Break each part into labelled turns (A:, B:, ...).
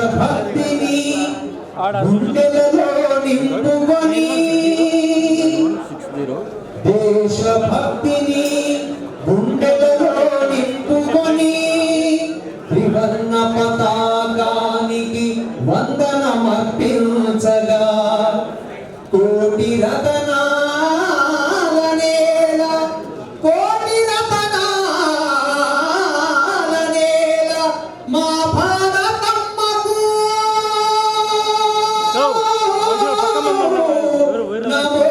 A: దేశభక్తిని గుండెలలో నింపుకొని దేశభక్తిని గుండెలలో నింపుకొని త్రివర్ణ పతాకానికి వందనమర్పించగా కోటి రతనాల నేల కోటి రతనాల నేల మా భారతమ్మకు నమో నమో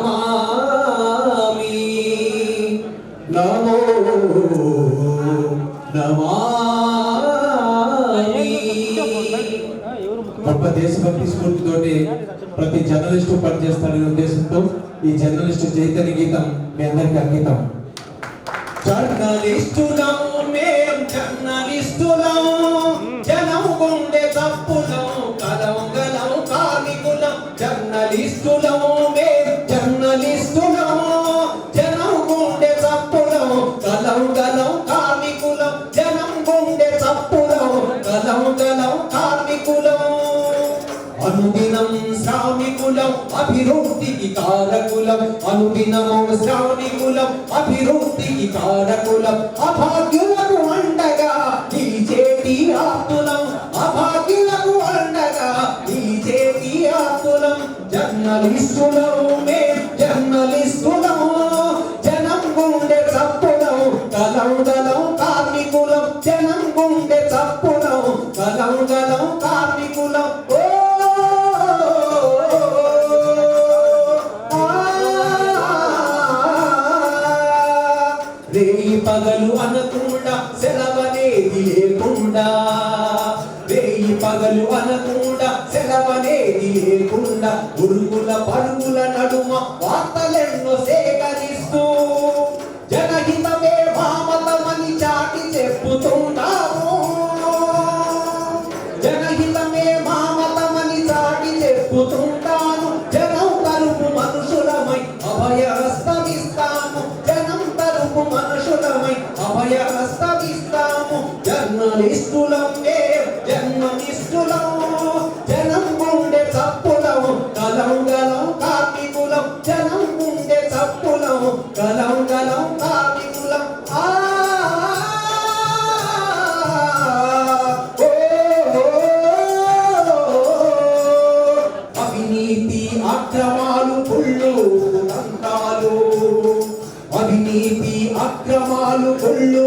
A: నమామి నమో నమామి. గొప్ప దేశభక్తి స్ఫూర్తితోటి ప్రతి జర్నలిస్టు పనిచేస్తాడనే ఉద్దేశంతో ఈ జర్నలిస్టు చైతన్య గీతం మీ అందరికీ అంకితం. జర్నలిస్టులం మేం జర్నలిస్టులం జనం గుండె తప్పులం కలం గలం కార్మికులం జర్నలిస్టులం మేం జర్నలిస్టులం జనం గుండె తప్పులం కలం గలం కార్మికులం జనం గుండె తప్పులం కలం గలం కార్మికులం అనుదినం శ్రామికులం అభివృద్ధికి కారకులం అనుదినం శ్రామికులం అభివృద్ధికి కారకులం అభాగ్యులకు అండగా నిలిచేటి ఆప్తులం అభాగ్యులకు అండగా నిలిచేటి ఆప్తులం జర్నలిస్టులం మేం జర్నలిస్టులం జనం గుండె చప్పులం కలం గలం కార్మికులం జనం గుండె చప్పులం కలం గలం కార్మికులం రేయి పగలు అనకుండా సెలవనేది లేకుండా రేయి పగలు అనకుండా సెలవనేది లేకుండా ఉరుగుల పరుగుల నడుమ వార్తలెన్నో సేకరిస్తూ జనహితమే భామతమని చాటి చెప్పుతుంటాము జనహితమే భామతమని చాటి చెప్పుతుంటాను జనం తరపు మనుషులమై అభయహస్తమిస్తాము జనం తరపు మనుషులమై అభయహస్తమిస్తాము జర్నలిస్టులం జర్నలిస్టులం జనం గుండె చప్పులం కలం గలం కార్మికులం జనం గుండె చప్పులం కలం గలం కార్మికులం అవినీతి అక్రమాలు కుళ్ళు తంత్రాలు అవినీతి అక్రమాలు కుళ్ళు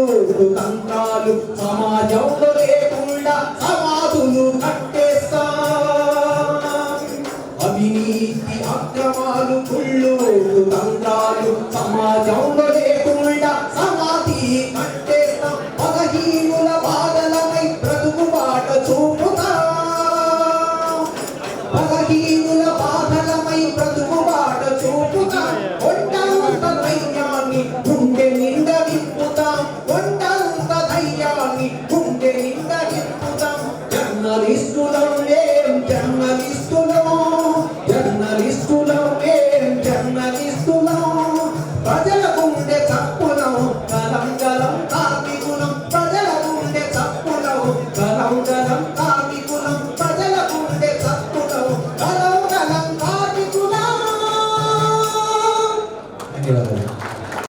A: తంత్రాలు సమాజంలో లేకుండా సమాధులు కట్టేస్తాం అవినీతి అక్రమాలు కుళ్ళు తంత్రాలు సమాజంలో లేకుండా సమాధి కట్టేస్తాం పదహీనుల బాధలపై బ్రతుకు బాట చూపుతాం పదహీను